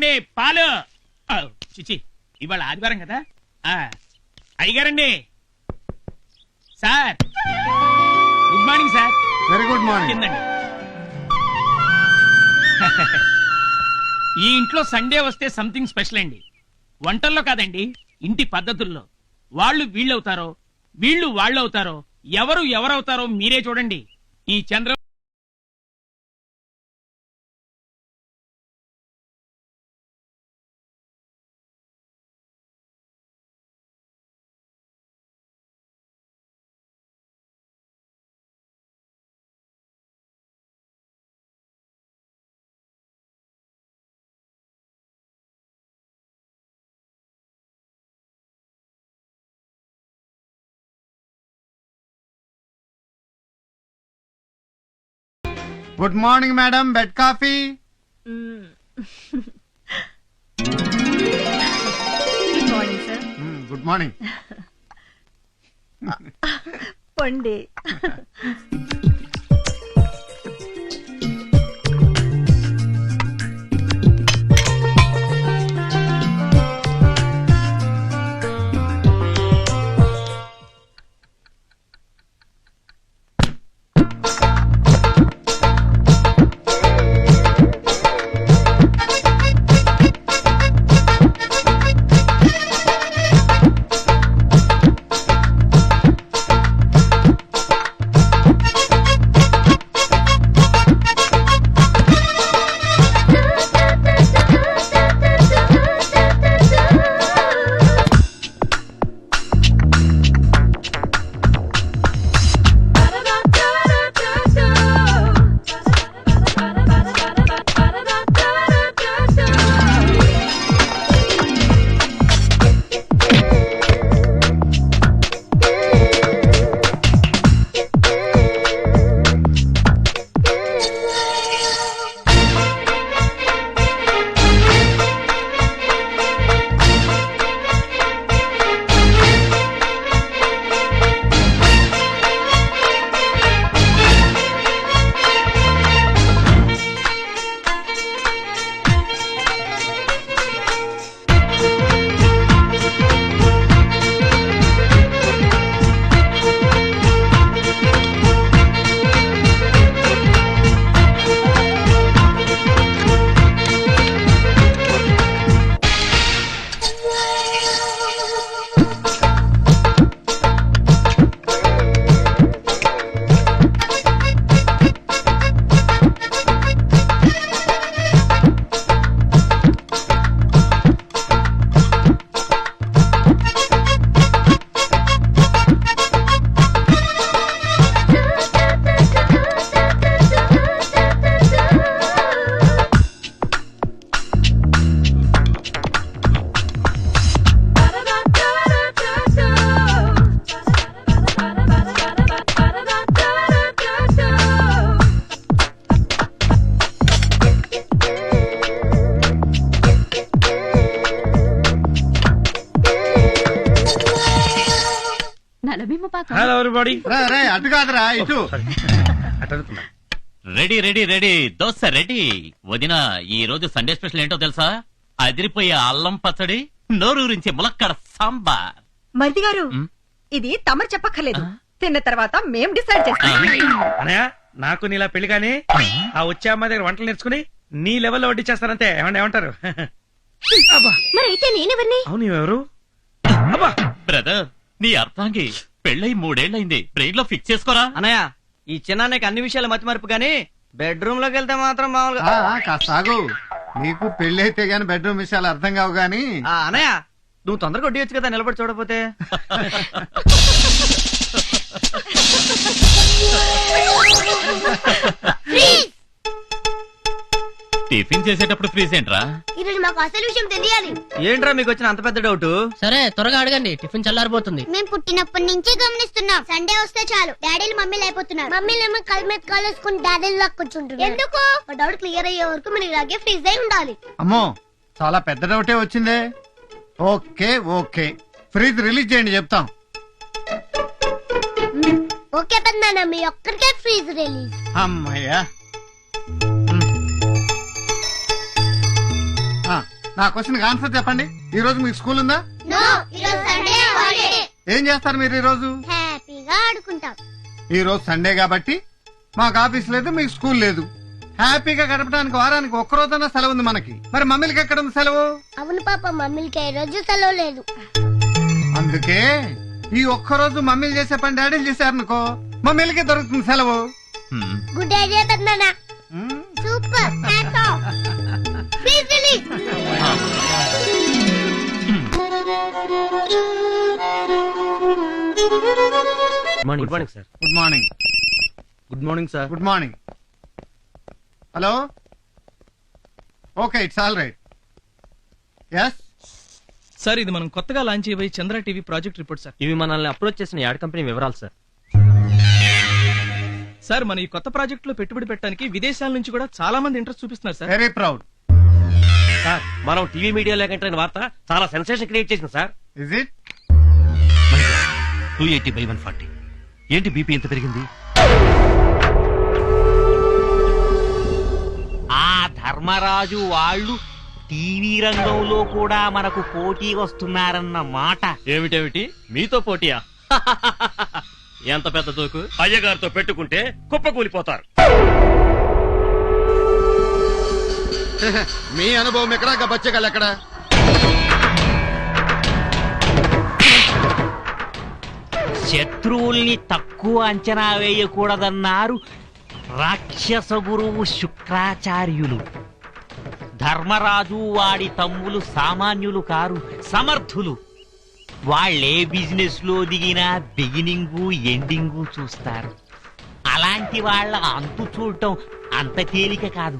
అయ్యగారండి పాలు. చిచి ఇవాళ ఆదివారం కదా. అయ్యగారండి. Sir good morning sir. Very good morning. కిందండి. ఈ ఇంట్లో సండే వస్తే సంథింగ్ స్పెషల్ అండి. వంటల్లో కాదండి, ఇంటి పద్ధతుల్లో. వాళ్ళు వీళ్ళవుతారో, వీళ్ళు వాళ్ళవుతారో, ఎవరు ఎవరవుతారో మీరే చూడండి. ఈ Chandra good morning madam. Bed coffee. Good morning sir. Good morning. పండి. Hello everybody. అటు కాదురా ఇటు. Ready ready ready dosa ready. వదిన ఈ రోజు సండే స్పెషల్ ఏంటో తెలుసా? అదిరిపోయే అల్లం పచ్చడి, నోరూరించి ములక్కడ సాంబార్. మరిది గారు, ఇది తమరు చెప్పక్కర్లేదు, తిన్న తర్వాత మేం డిసైడ్ చేస్తాం. అనయ్య నాకు నీలా పెళ్లి కానీ ఆ వచ్చే అమ్మాయి దగ్గర వంటలు నేర్చుకుని నీ లెవెల్లో వడ్డించేస్తానంతే. ఏమంటారు? మరైతే నేనెవరిని? అవును ఎవరు? బ్రదర్ నీ అర్థంగి పెళ్ళై 3 ఏళ్లైంది. బ్రెయిన్ లో ఫిక్స్ చేసుకోరా. అనయ్య ఈ చిన్నానికి అన్ని విషయాలు మతిమరుపు గానీ బెడ్రూమ్ లోకి వెళ్తే మాత్రం మామూలుగా. కాసాగు, నీకు పెళ్లి అయితే గాని బెడ్రూమ్ విషయాలు అర్థం కావు గాని. అనయ్య నువ్వు తొందరగా వడ్డీయొచ్చు కదా, నిలబడి చూడపోతే. టిఫిన్ చేసేటప్పుడు ఫ్రీజ్ ఏంట్రా? ఈరోజు మాకు అసలు విషయం తెలియాలి. ఏంట్రా మీకు వచ్చిన అంత పెద్ద డౌట్? సరే త్వరగా అడగండి, టిఫిన్ చల్లారిపోతుంది. మేము పుట్టినప్పటి నుంచి గమనిస్తున్నాం, సండే వస్తే చాలు డాడీలు మమ్మీలు అయిపోతున్నారు. మమ్మీలేమో కళ్ళ మీద కాలేసుకుని డాడీలు లాగా కూర్చుంటున్నారు. ఎందుకు? డౌట్ క్లియర్ అయ్యే వరకు మీరు ఇలాగే ఫ్రీజ్ అయి ఉండాలి. అమ్మో చాలా పెద్ద డౌటే వచ్చిందే. ఓకే ఓకే, ఫ్రీజ్ రిలీజ్ చేయండి చెప్తాం. ఓకే పెద్దనాన్న, మీ ఒక్కరికే ఫ్రీజ్ రిలీజ్. అమ్మయ్యా. నా క్వశ్చన్ ఆన్సర్ చెప్పండి. ఈ రోజు మీకు స్కూల్ ఉందా? నో ఈరోజు సండే హాలిడే. ఏం చేస్తారు మీరు ఈ రోజు? హ్యాపీగా ఆడుకుంటాం. ఈ రోజు సండే కాబట్టి మాకు ఆఫీస్ లేదు, మీకు స్కూల్ లేదు. హ్యాపీగా గడపడానికి వారానికి ఒక్క రోజైనా సెలవు ఉంది మనకి. మరి మమ్మీలకి ఎక్కడ ఉంది సెలవు? అవును పాప, మమ్మీలకి ఈ రోజు సెలవు లేదు. అందుకే ఈ ఒక్క రోజు మమ్మీలు చేసే పని డాడీలు చేశారనుకో, మమ్మీలకి దొరుకుతుంది సెలవు. హ్మ్. గుడ్ ఐడియా పెద్దనా. Hmm. Super. Hats off. Please release. Good morning sir. Good morning. Good morning sir. Good morning. Hello. Okay, it's all right. Yes. Sir ఇది మనం కొత్తగా లాంచ్ చేయబోయే Chandra TV project report sir. ఇవి మనల్ని అప్రోచ్ చేసిన ad company వివరాలు సార్. Sir మన ఈ కొత్త ప్రాజెక్ట్ లో పెట్టుబడి పెట్టడానికి విదేశాల నుంచి కూడా చాలా మంది ఇంట్రెస్ట్ చూపిస్తున్నారు సార్. Very proud. సార్ మనం టీవీ మీడియాలో ఎంటర్ వార్త చాలా సెన్సేషన్ క్రియేట్ చేసింది సార్. Is it? 280/140 ఏంటి బీపీ ఎంత పెరిగింది? ఆ ధర్మరాజు వాళ్ళు టీవీ రంగంలో కూడా మనకు పోటీ వస్తున్నారన్న మాట. ఏమిటేమిటి మీతో పోటీయా? ఎంత పెద్ద తోకు. అయ్యగారితో పెట్టుకుంటే కుప్పకూలిపోతారు. మీ అనుభవం ఎక్కడ, బచ్చగాళ్ళు ఎక్కడ? శత్రువుల్ని తక్కువ అంచనా వేయకూడదన్నారు రాక్షస గురువు శుక్రాచార్యులు. ధర్మరాజు వాడి తమ్ములు సామాన్యులు కారు, సమర్థులు. వాళ్ళే బిజినెస్ లో దిగినా బిగినింగు ఎండింగు చూస్తారు. అలాంటి వాళ్ళ అంతు చూడటం అంత తేలిక కాదు.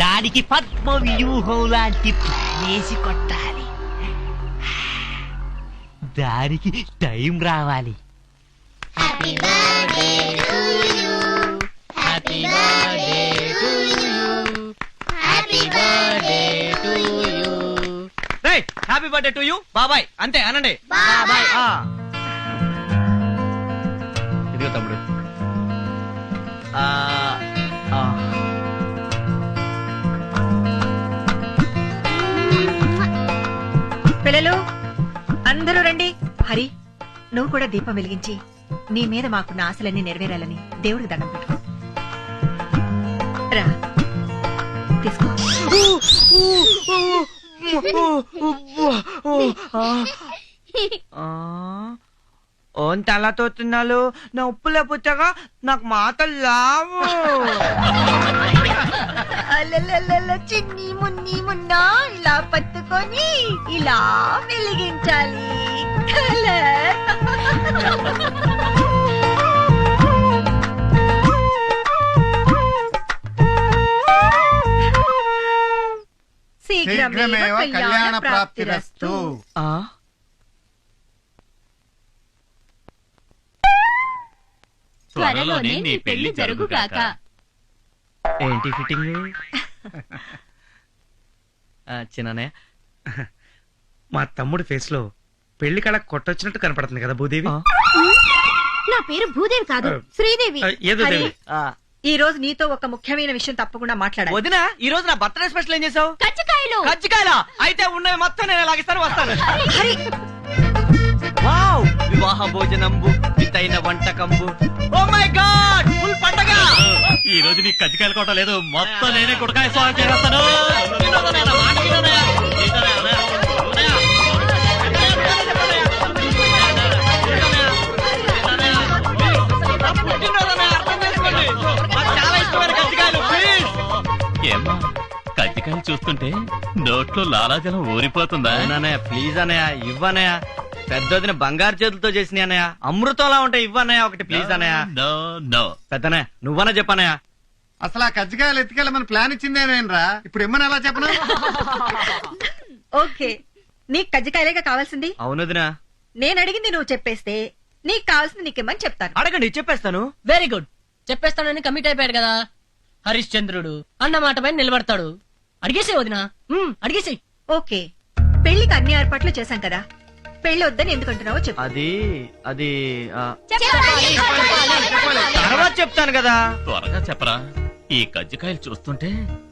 దానికి పద్మ వ్యూహం లాంటి ప్లానేసి కొట్టాలి. దానికి టైం రావాలి. Happy birthday to you. Happy birthday to you. Happy birthday to you. Happy birthday to you బాబాయ్. అంతే అనండి. బాబాయ్. ఇదిగో తమ్ముడు. పిల్లలు అందరూ రండి. హరి, నువ్వు కూడా దీపం వెలిగించి నీ మీద మాకున్న ఆశలన్నీ నెరవేరాలని దేవుడికి దండం పెట్టు. రా, తీసుకో. ఓంత అలా తోతున్నాలు నా ఉప్పులే పుచ్చగా నాకు మాటలు లావు. అలలలల చిన్ని మున్ని మున్నా ఇలా పట్టుకొని ఇలా వెలిగించాలి. కలర్. శీఘ్రమేవ కళ్యాణ ప్రాప్తిరస్తు. త్వరలోనే నీ పెళ్లి జరుగుగాక. ఏంటి ఫిట్టింగ్? చిన్ననే మా తమ్ముడి ఫేస్ లో పెళ్లి కళ కొట్టొచ్చినట్టు కనపడుతుంది కదా భూదేవి. నా పేరు భూదేవి కాదు, శ్రీదేవి. ఏదో దేవి. ఈ రోజు నీతో ఒక ముఖ్యమైన విషయం తప్పకుండా మాట్లాడాలి. వదిన, ఈ రోజు నా బర్త్డే స్పెషల్ ఏం చేసావు? కజ్జికాయలు. కజ్జికాయలా? అయితే ఉన్నవి మొత్తం నేను లాగిస్తాను, వస్తాను. వావ్, వివాహ భోజనంబు వితైన వంటకంబు. ఓ మై గాడ్, ఫుల్ పండగ. ఈ రోజు నీకు కజ్జికాయలు కొట్ట లేదు, మొత్తం నేనే కుడకాయ స్వాగతం చేస్తాను. ఏమ్మా, కజ్జికాయలు చూస్తుంటే నోట్లో లాలాజలం ఊరిపోతుందా? అవునన్నయ్య, ప్లీజ్ అన్నయ్య ఇవ్వన్నయ్య. పెద్దదిన బంగారు చేతులతో చేసిన అన్నయ్య, అమృతంలా ఉంటాయి. ఇవ్వన్నయ్య ఒకటి ప్లీజ్ అన్నయ్య. No no. పెద్దనయ్య నువ్వన్నా చెప్పన్నయ్య. అసలు ఆ కజ్జికాయలు ఎత్తుకెళ్ళమని ప్లాన్ ఇచ్చిందేనేనరా, ఇప్పుడు ఇమ్మని ఎలా చెప్పను? ఓకే, నీకు కజ్జికాయలేగా కావాల్సింది. అవునదినా, నేను అడిగింది నువ్వు చెప్పేస్తే నీకు కావాల్సింది నీకేమని చెప్తాను. అడగండి, చెప్పేస్తాను. Very good. చెప్పేస్తానని కమిట్ అయిపోయాడు కదా హరిశ్చంద్రుడు. అన్న మాట పైన నిలబడతాడు. అడిగేసే వదినా, అడిగేసి. ఓకే, పెళ్లికి అన్ని ఏర్పాట్లు చేశాం కదా, పెళ్లి వద్దని ఎందుకంటున్నావో చెప్పు. అది తర్వాత చెప్తాను కదా. త్వరగా చెప్పరా, ఈ కజ్జికాయలు చూస్తుంటే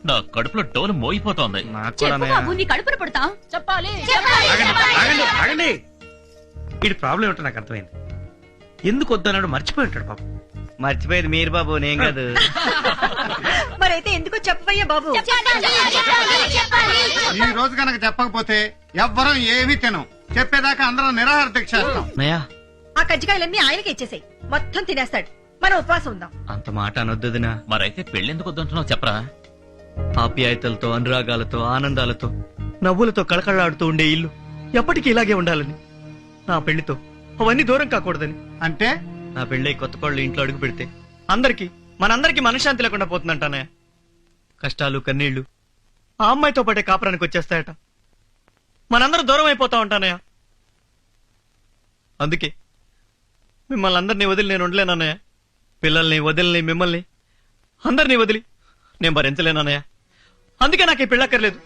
నా కడుపులో డోలు మోగిపోతోంది. నాకు కూడా అన్నయ్య. నీ కడుపున పడతా చెప్పాలి ఆగండి, ఆగండి. వీడి ప్రాబ్లం ఏంటో నాకు అర్థమైంది. ఎందుకు వద్దన్నాడు మర్చిపోయి ఉంటాడు పాపం. మర్చిపోయేది మీరు బాబు, నేను కాదు. మరైతే ఎందుకో చెప్పవయ్యా బాబు. ఈ రోజు కనుక చెప్పకపోతే ఎవ్వరం ఏమీ తినం. చెప్పేదాకా అందరం నిరాహార దీక్ష చేస్తాం. అన్నయ్య ఆ కజ్జికాయలన్నీ ఆయనకి ఇచ్చేసాయి, మొత్తం తినేస్తాడు. మనం ఉపవాసం ఉందాం. అంత మాట అనొద్దుదినా. మరైతే పెళ్ళెందుకు వద్దంటున్నావు చెప్పరా? ఆప్యాయతలతో, అనురాగాలతో, ఆనందాలతో, నవ్వులతో కళకళలాడుతూ ఉండే ఇల్లు ఎప్పటికీ ఇలాగే ఉండాలని, నా పెళ్లితో అవన్నీ దూరం కాకూడదని. అంటే నా పెళ్ళి కొత్త కోళ్ళు ఇంట్లో అడుగు పెడితే మనందరికీ మనశ్శాంతి లేకుండా పోతుందంటానే. కష్టాలు, కన్నీళ్లు ఆ అమ్మాయితో పాటే కాపురానికి వచ్చేస్తాయట. మనందరూ దూరం అయిపోతా ఉంటానయ్య. అందుకే మిమ్మల్ని అందరినీ వదిలి నేను ఉండలేనన్నయ్య. పిల్లల్ని వదిలిని, మిమ్మల్ని అందరినీ వదిలి నేను భరించలేనన్నయ్య. అందుకే నాకు ఈ పెళ్ళక్కర్లేదు.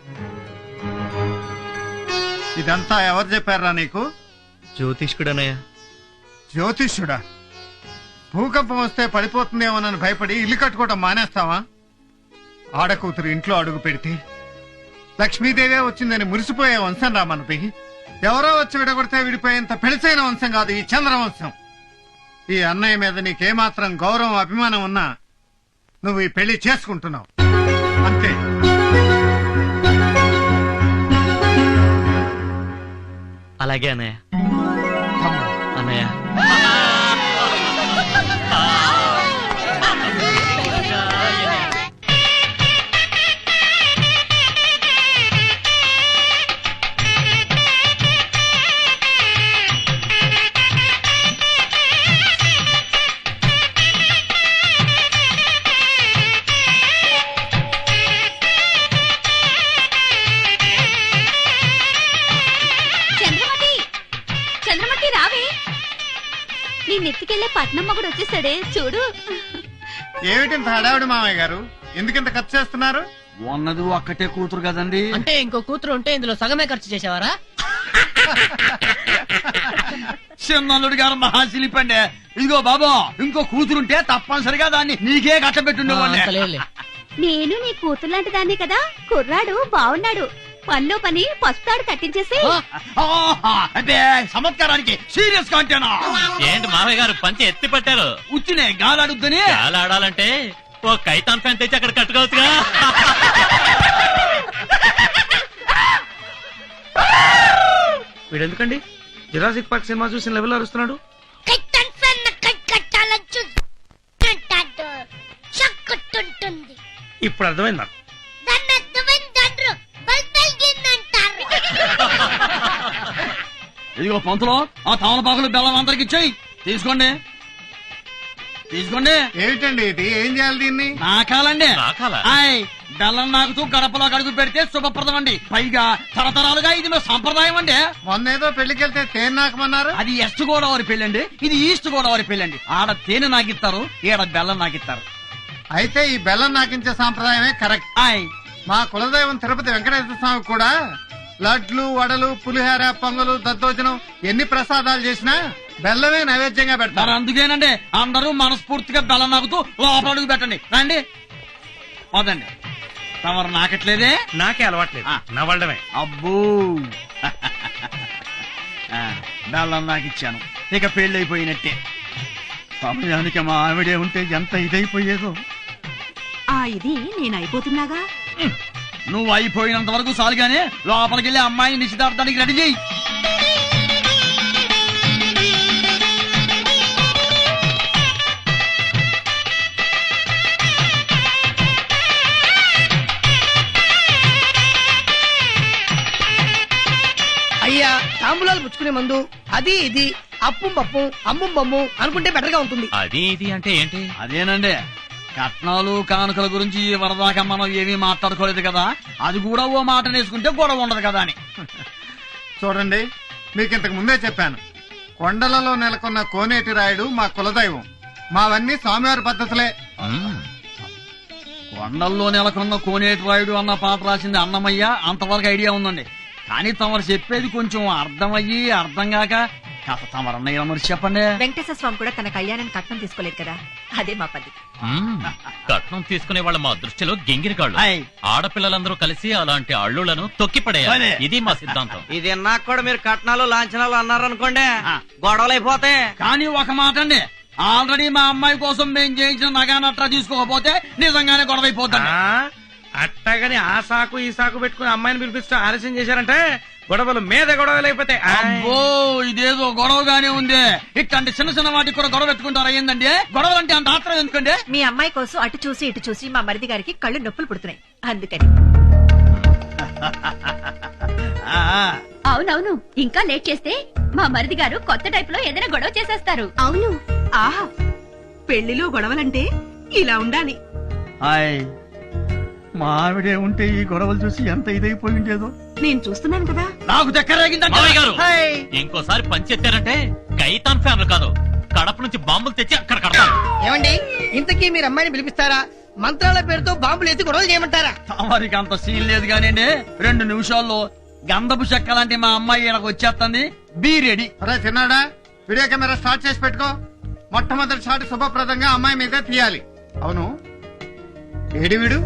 ఇదంతా ఎవరు చెప్పారా నీకు? జ్యోతిష్కుడనయ్య. జ్యోతిష్యుడా? భూకంపం వస్తే పడిపోతుందేమోనని భయపడి ఇల్లు కట్టుకోవటం మానేస్తావా? ఆడకూతురు ఇంట్లో అడుగు పెడితే లక్ష్మీదేవే వచ్చిందని మురిసిపోయే వంశం రా మనది. ఎవరో వచ్చి విడగొడితే విడిపోయేంత పెళసైన వంశం కాదు ఈ చంద్రవంశం. ఈ అన్నయ్య మీద నీకేమాత్రం గౌరవం, అభిమానం ఉన్నా నువ్వు ఈ పెళ్లి చేసుకుంటున్నావు అంతే. అలాగే అన్నయ్య. అన్నయ్య చంద్రమతి రావే, నీ నెత్తికెళ్లే పట్నం మొగుడు వచ్చేసాడే చూడు. ఏమిటింత హడావిడి మామయ్య గారు? ఎందుకింత ఖర్చు చేస్తున్నారు? ఉన్నది ఒక్కటే కూతురు కదండి. అంటే ఇంకో కూతురు ఉంటే ఇందులో సగమే ఖర్చు చేసేవారా? చిన్నల్లుడు గారు మహాశిల్పండి. ఇదిగో బాబా, ఇంకో కూతురుంటే తప్పనిసరిగా దాన్ని నీకే కట్టబెట్టుండేవాడిని. నేను నీ కూతురు లాంటి దాన్ని కదా. కుర్రాడు బాగున్నాడు, పనిలో పని పసుతాడు కట్టించేసి. అంటే చమత్కారానికి సీరియస్ గా అంటేనా? ఏంటి మామయ్య గారు పంచి ఎత్తి పట్టారు? ఉచ్చినే గాలాడుద్దని. గాలాడాలంటే ఓ కైతాన్ ఫ్యాన్ తెచ్చి అక్కడ కట్టుకోవచ్చుగా. వీడెందుకండి జురాసిక్ పార్క్ సినిమా చూసిన లెవెల్ అరుస్తున్నాడు? ఇప్పుడు అర్థమైంది నాకు. ఇదిగో పంతులో, ఆ తమలపాకులు బెల్లం అందరికి ఇచ్చేయి. తీసుకోండి తీసుకోండి. ఏమిటండి ఇది? ఏం చేయాలి దీన్ని? నాకాలండి. నాకాలా? ఆయ్, బెల్లం నాకుతూ గడపలో అడుగు పెడితే శుభప్రదం అండి. పైగా తరతరాలుగా ఇది మా సంప్రదాయం అండి. మొన్నేదో పెళ్లికెళ్తే తేనె నాకమన్నారు. అది వెస్ట్ గోదావరి పెళ్ళండి, ఇది ఈస్ట్ గోదావరి పెళ్ళండి. ఆడ తేనె నాకిస్తారు, ఈడ బెల్లం నాకిస్తారు. అయితే ఈ బెల్లం నాకించే సాంప్రదాయమే కరెక్ట్. ఆయ్, మా కులదైవం తిరుపతి వెంకటేశ్వర స్వామి కూడా లడ్లు, వడలు, పులిహార, పొంగలు, దద్దోజనం ఎన్ని ప్రసాదాలు చేసినా బెల్లమే నైవేద్యంగా మరి పెడతారు. అందుకేనండి అందరూ మనస్ఫూర్తిగా బెల్లం నాకుతూ లోపల అడుగు పెట్టండి. రండి పోదండి. తమరు నాకట్లేదే? నాకే అలవాట్లేదు, నవ్వడమే. అబ్బో బెల్లం నాకిచ్చాను, ఇక పెళ్ళైపోయినట్టే. సమయానికి మా ఆవిడే ఉంటే ఎంత ఇదైపోయేదో. ఇది నేను అయిపోతున్నాగా. నువ్వు అయిపోయినంత వరకు చాలుగానే లోపలికి వెళ్ళి అమ్మాయిని నిశ్చితార్థానికి రెడీ చేయి. అయ్యా, తాంబూలాలు పుచ్చుకునే ముందు అది ఇది అప్పు పప్పు అమ్ము బొమ్ము అనుకుంటే బెటర్ గా ఉంటుంది. అది ఇది అంటే ఏంటి? అదేనండి, కట్నాలు కానుకల గురించి వరదాకా మనం ఏమీ మాట్లాడుకోలేదు కదా, అది కూడా ఓ మాట నేసుకుంటే గొడవ ఉండదు కదా అని. చూడండి, మీకు ఇంతకు ముందే చెప్పాను, కొండలలో నెలకొన్న కోనేటి రాయుడు మా కులదైవం. మావన్నీ స్వామివారి పద్ధతులే. కొండల్లో నెలకొన్న కోనేటి రాయుడు అన్న పాట రాసింది అన్నమయ్య, అంతవరకు ఐడియా ఉందండి. కానీ తమరు చెప్పేది కొంచెం అర్థమయ్యి అర్థం కాక కథ తమరన్నయ్య మరి చెప్పండి. వెంకటేశ్వర స్వామి కూడా తన కళ్యాణాన్ని కట్నం తీసుకోలేదు కదా, అదే మా పద్ధతి. కట్నం తీసుకునే వాళ్ళ మా దృష్టిలో గింగిరిగాళ్ళు. ఆయ్. ఆడపిల్లలందరూ కలిసి అలాంటి అల్లులను తొక్కిపడేయాలి. భలే. ఇది మా సిద్ధాంతం. ఇది నాకు కూడా మీరు కట్నాలు లాంఛనాలు అన్నారనుకోండి, గొడవలు అయిపోతాయి. కానీ ఒక మాట అండి, ఆల్రెడీ మా అమ్మాయి కోసం మేము చేయించిన నగానట్రా తీసుకోకపోతే నిజంగానే గొడవ అయిపోతాం. అట్టగాని ఆ సాకు ఈ సాకు పెట్టుకుని అమ్మాయిని పిలిపిస్తూ ఆలస్యం చేశారంటే గొడవలు మీద గొడవలు అయిపోతాయి. అబ్బో ఇదేదో గొడవగానే ఉంది. ఇట్లాంటి చిన్న చిన్న వాటికి కూడా గొడవ పెట్టుకుంటారా ఏందండి? గొడవలు అంటే అంత ఆత్రం ఎందుకండి? మీ అమ్మాయి కోసం అటు చూసి ఇటు చూసి మా మరిది గారికి కళ్ళు నొప్పులు పుడుతున్నాయి, అందుకని. అవునవును, ఇంకా లేట్ చేస్తే మా మరిది గారు కొత్త టైప్ లో ఏదైనా గొడవ చేసేస్తారు. అవును, ఆహా, పెళ్లిలో గొడవలంటే ఇలా ఉండాలి. హాయ్, మా ఆవిడే ఉంటే ఈ గొడవలు చూసి ఎంత ఇదైపోయి ఉండేదో. నేను చూస్తున్నాను కదా. నాకు మావయ్య గారు, హాయ్. ఇంకోసారి పంచెత్తారంటే కైతాన్ ఫ్యామిలీ కాదు, కడప నుంచి బాంబులు తెచ్చి అక్కడ కడతారు. ఏమండి, ఇంతకీ మీరు అమ్మాయిని పిలిపిస్తారా, మంత్రాల పేరుతో బాంబులు ఎత్తి గొడవలు చేయమంటారా? తమరికి అంత సీన్ లేదు కానివ్వండి, 2 నిమిషాల్లో గంధపు చెక్క లాంటి మా అమ్మాయి ఈయనకు వచ్చేస్తుంది. Be ready. అరే చిన్నాడా, వీడియో కెమెరా స్టార్ట్ చేసి పెట్టుకో. మొట్టమొదటి షాట్ శుభప్రదంగా అమ్మాయి మీద తీయాలి. అవును, ఏడి వీడు?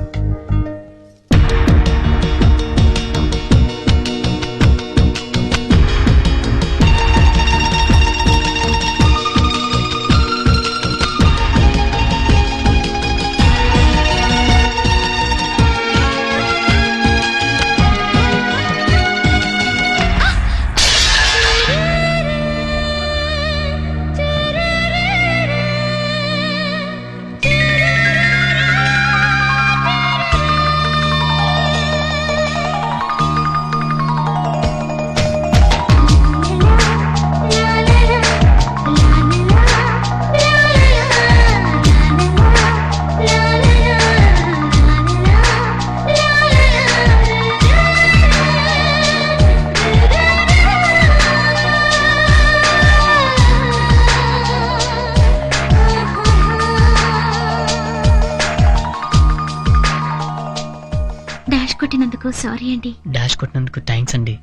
డాష్ కొట్టినందుకు సారీ అండి. డాష్ కొట్టినందుకు థ్యాంక్స్ అండి.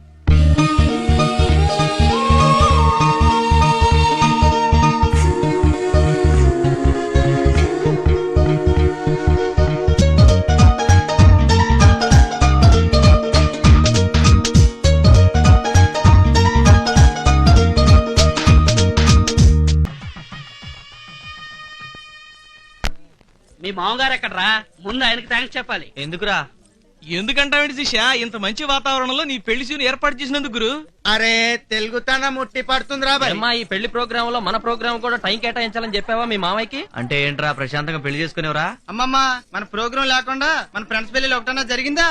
మీ మామగారు ఎక్కడరా? ముందు ఆయనకి థ్యాంక్స్ చెప్పాలి. ఎందుకురా? ఎందుకంటావేంటి శిష్య, ఇంత మంచి వాతావరణంలో నీ పెళ్లి సీన్ ఏర్పాటు చేసినందుకు గురు. అరే తెలుగుతనం ముట్టి పడుతుందిరా బాయ్. అమ్మా, ఈ పెళ్లి ప్రోగ్రామ్ లో మన ప్రోగ్రామ్ కూడా టైం కేటాయించాలని చెప్పావా మీ మామయ్యకి? అంటే ఏంట్రా, ప్రశాంతంగా పెళ్లి చేసుకునేవరా? అమ్మమ్మ, మన ప్రోగ్రామ్ లేకుండా మన ఫ్రెండ్స్ పెళ్లి ఒకటన్నా జరిగిందా?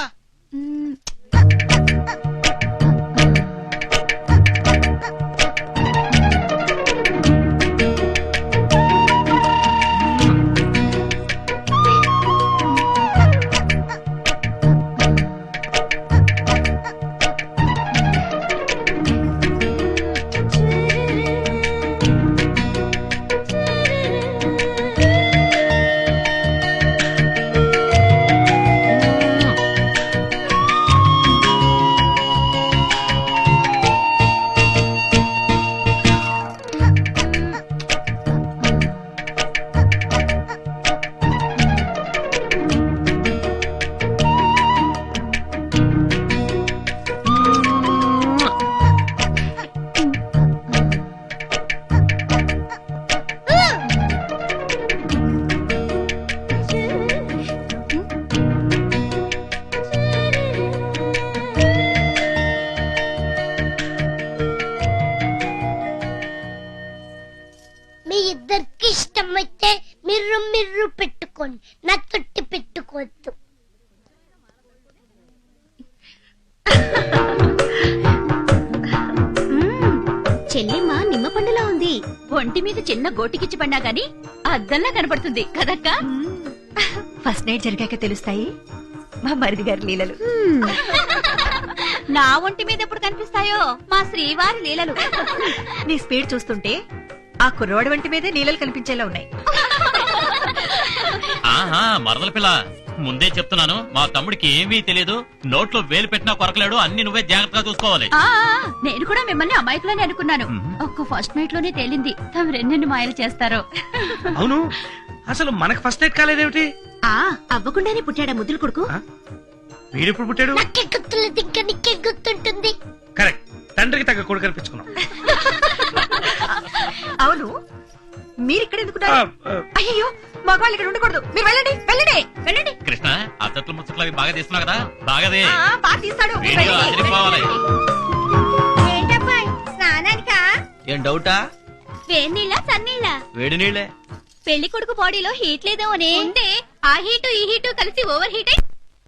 మీ ఇద్దరికి ఇష్టమైతే మిర్రు మిర్రు పెట్టుకోండి, నా తొట్టి పెట్టుకోవద్దు. చెల్లిమ్మ నిమ్మ పండులా ఉంది. ఒంటి మీద చిన్న గోటికిచ్చి పడినా గాని అద్దంలా కనపడుతుంది కదక్క. ఫస్ట్ నైట్ జరిగాక తెలుస్తాయి మా మరిది గారి లీలలు. నా ఒంటి మీద ఎప్పుడు కనిపిస్తాయో మా శ్రీవారి లీలలు. నీ స్పీడ్ చూస్తుంటే ఆ కుర్రోడి వంటి మీదే నీళ్ళలు కనిపించేలా ఉన్నాయి. ఆహా, మరదల పిల్ల ముందే చెప్తున్నాను, మా తమ్ముడికి ఏమీ తెలియదు. నోట్లో వేలు పెట్టినా కొరకలేడు. అన్ని నువ్వే జాగ్రత్తగా చూసుకోవాలి. నేను కూడా మిమ్మల్ని అమాయకులని అనుకున్నాను. ఒక్క ఫస్ట్ నైట్ లోనే తేలింది తమ రెండెన్ని మాయలు చేస్తారో. అవును, అసలు మనకు ఫస్ట్ నైట్ కాలేదేమిటి? అవ్వకుండానే పుట్టాడా ముద్దులు కొడుకు? వీడెప్పుడు పుట్టాడు? నాకే గుర్తులేదు, ఇంకా నీకే గుర్తుంటుంది. కరెక్ట్, తండ్రికి తగ్గ కొడుకు కనిపించుకున్నాం. అవును, మీరిక్కడ ఎందుకున్నారు? అయ్యో, మగవాళ్ళు ఇక్కడ ఉండకూడదు. మీరు వెళ్ళండి, వెళ్ళండి, వెళ్ళండి. కృష్ణ, అత్తట్లు ముచ్చట్లు అవి బాగా తీస్తున్నావు కదా, బాగాదే. బాగా తీస్తాడు. మీరు వీడియో వెళ్ళండి. అదిరిపోవాలి. ఏంటబ్బా స్నానానికా? ఏం డౌటా? వేడినీళ్ళ సన్నీళ్ళ? వేడి నీళ్ళే. పెళ్లి కొడుకు బాడీలో హీట్ లేదేమోనే. ఉంటే ఆ హీటు ఈ హీటు కలిసి ఓవర్ హీట్ అయి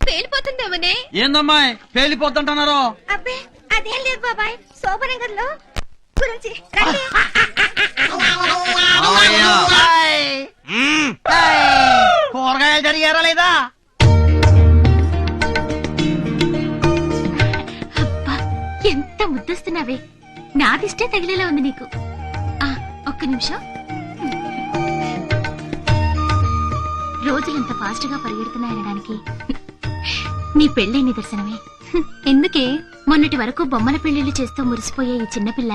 పేలిపోతుందేమోనే. ఏందమ్మాయి పేలిపోతుంటున్నారు? అబ్బే అదేం లేదు బాబాయ్, శోభనగర్లో గురించి కూరగాయలు జరిగారా లేదా? అబ్బా, ఎంత ముద్దస్తున్నావే. నాదిష్టే తగిలేలా ఉంది నీకు. ఒక్క నిమిషం. రోజులు ఎంత ఫాస్ట్ గా పరిగెడుతున్నాయనడానికి నీ పెళ్ళే నిదర్శనమే. ఎందుకే? మొన్నటి వరకు బొమ్మల పెళ్లిళ్లు చేస్తూ మురిసిపోయే ఈ చిన్నపిల్ల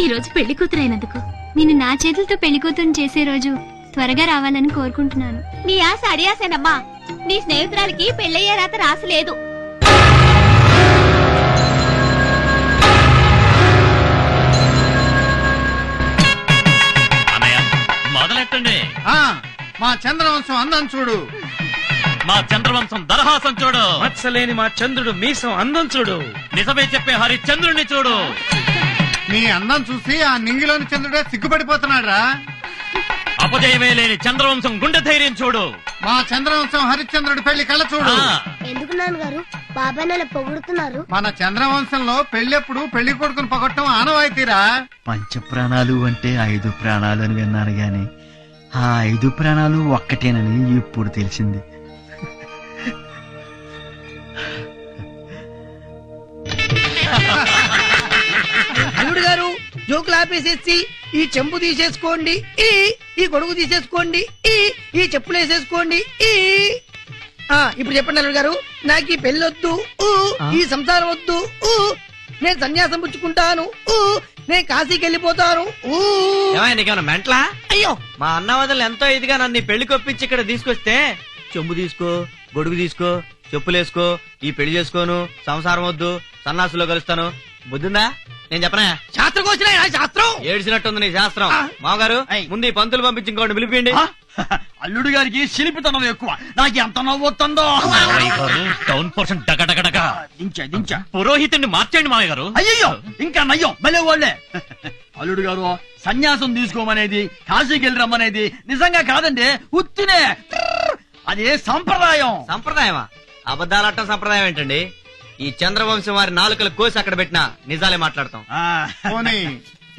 ఈ రోజు పెళ్లి కూతురైనందుకు నేను నా చేతులతో పెళ్లి కూతురు చేసే రోజు త్వరగా రావాలని కోరుకుంటున్నాను. నీ ఆశ అడియాసేనమ్మా. నీ స్నేహితురాలికి పెళ్ళయ్యే రాత రాసలేదు. అన్నయ్య, మొదలెట్టండి. మా చంద్రవంశం అందం చూడు. మా చంద్రవంశం దరహాసం చూడు. మత్సలేని మా చంద్రుడు మీసం అందం చూడు. నిజమే చెప్పే హరిశ్చంద్రుడిని చూడు. నీ అందం చూసి ఆ నింగిలోని చంద్రుడే సిగ్గుపడిపోతున్నాడు రా. అపజయమే లేని చంద్రవంశం గుండె ధైర్యం చూడు. మా చంద్రవంశం హరిశ్చంద్రుడి పెళ్లి కళ్ళ చూడు. ఎందుకు నాన్నగారు బాబాయ్ నెల పొగుడుతున్నారు? మన చంద్రవంశంలో పెళ్ళెప్పుడు పెళ్లి కొడుకుని పొగట్టం ఆనవాయితీరా. పంచ ప్రాణాలు అంటే 5 ప్రాణాలు అని విన్నాను గాని ఆ 5 ప్రాణాలు ఒక్కటేనని ఇప్పుడు తెలిసింది. అల్లుడు గారు, జోకులు ఆపేసేసి ఈ చెంబు తీసేసుకోండి, ఈ గొడుగు తీసేసుకోండి, ఈ చెప్పులు వేసేసుకోండి. ఇప్పుడు చెప్పండి అల్లుడు గారు, నాకు ఈ పెళ్ళొద్దు, ఈ సంసారం వద్దు, నేను సన్యాసం పుచ్చుకుంటాను, నేను కాశీకి వెళ్ళిపోతాను. నీకేమన్నా మెంట్లా? అయ్యో, మా అన్నవదలు ఎంతో ఇదిగా నన్ను ఈ పెళ్లి కొప్పించి ఇక్కడ తీసుకొస్తే చెంబు తీసుకో, గొడుగు తీసుకో, చెప్పులేసుకో, ఈ పెళ్లి చేసుకోను, సంసారం వద్దు, సన్నాసులో కలుస్తాను. బుద్ధిందా? నేను చెప్పనా? శాస్త్రం వచ్చిన శాస్త్రం ఏడ్చినట్టుంది నీ శాస్త్రం. మామగారు, ముందు ఈ పంతులు పంపించి ఇంకోటి పిలిపిండి. అల్లుడు గారికి శిల్పితనం ఎక్కువ. నాకు ఎంత నవ్వుతుందో. టౌన్ పోర్షన్ డగడగడగ దించా పురోహితుడిని మార్చండి మామయ్య గారు. అయ్యో, ఇంకా నయ్యం భలే వాళ్ళే. అల్లుడు గారు, సన్యాసం తీసుకోమనేది, కాశీకి వెళ్ళి రమ్మనేది నిజంగా కాదండి, ఉత్తినే. అదే సంప్రదాయం. సంప్రదాయమా? అబద్ధాలట్టం సంప్రదాయం ఏంటండి? ఈ చంద్రవంశం వారి నాలుకలు కోసి అక్కడ పెట్టినా నిజాలే మాట్లాడతాం. పోనీ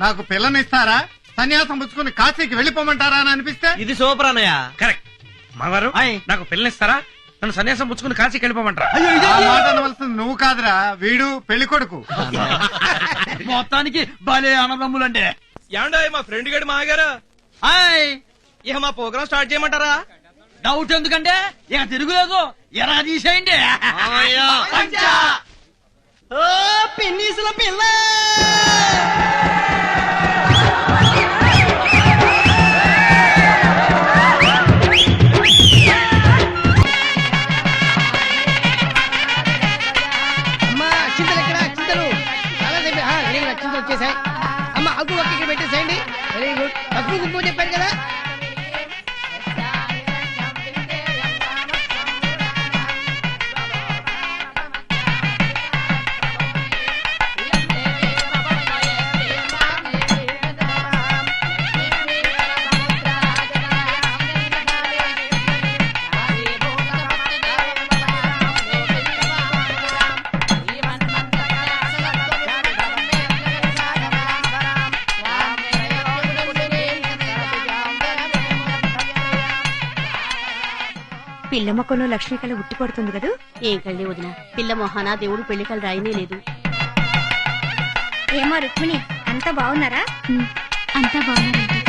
నాకు పిల్లనిస్తారా? సన్యాసం పుచ్చుకుని కాశీకి వెళ్ళిపోమంటారా అని అనిపిస్తే? ఇది సూపర్ అన్నయ్య. కరెక్ట్. మావారు, నాకు పిల్లనిస్తారా? నన్ను సన్యాసం పుచ్చుకుని కాశీకి వెళ్ళిపోమంటారా? ఆ మాట అనవలసింది నువ్వు కాదురా, వీడు పెళ్లి కొడుకు. మొత్తానికి భలే అన్నదమ్ములండి. ఏమండో మా ఫ్రెండ్ గడి మాగారు, ఇక మా ప్రోగ్రామ్ స్టార్ట్ చేయమంటారా? డౌట్ ఎందుకంటే ఇక తిరుగులేదు, ఎరా తీసేయండి. పిన్నీసుల పిల్ల. అమ్మా, చింతలు ఎక్కడ? చింతలు చాలా సేపు వెరీ గుడ్, చింతలు వచ్చేసాయి. అమ్మ, ఆకు ఒక్క ఇక్కడ పెట్టేసేయండి. Very good. పసుపు కుంకుమ చెప్పాను కదా. పిల్ల మొక్కలో లక్ష్మీ కళ ఉట్టి పడుతుంది కదా. ఏం కళ్ళి వదిన, పిల్ల మొహాన దేవుడు పెళ్లి కళ్ళు రాయనే లేదు. ఏమో రుక్మిణి, అంతా బాగున్నారా? అంతా బాగున్నారండి.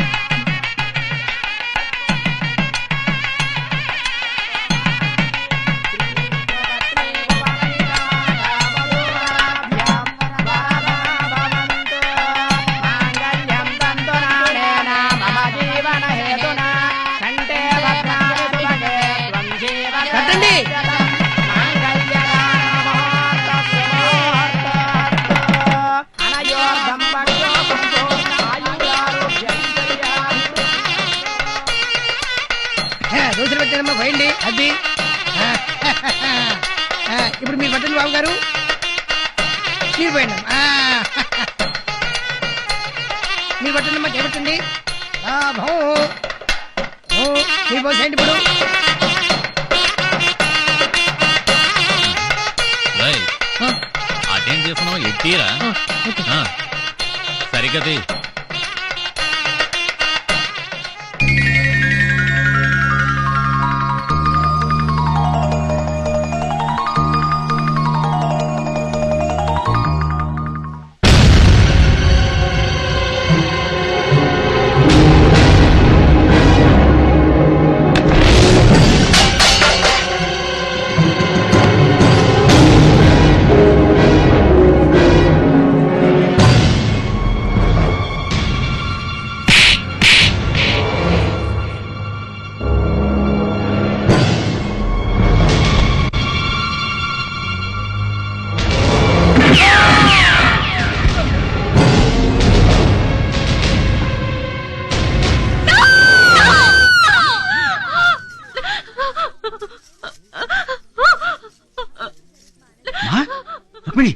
అది ఇప్పుడు మీరు పట్టండి బాబు గారు, మీరు పోయండి. మీరు పట్టండి అమ్మా, చేపట్టండి. మీరు పోసేయండి ఇప్పుడు. రేయ్, అటేం చేస్తున్నావు ఎట్టీరా సరిగది. రుక్మిణి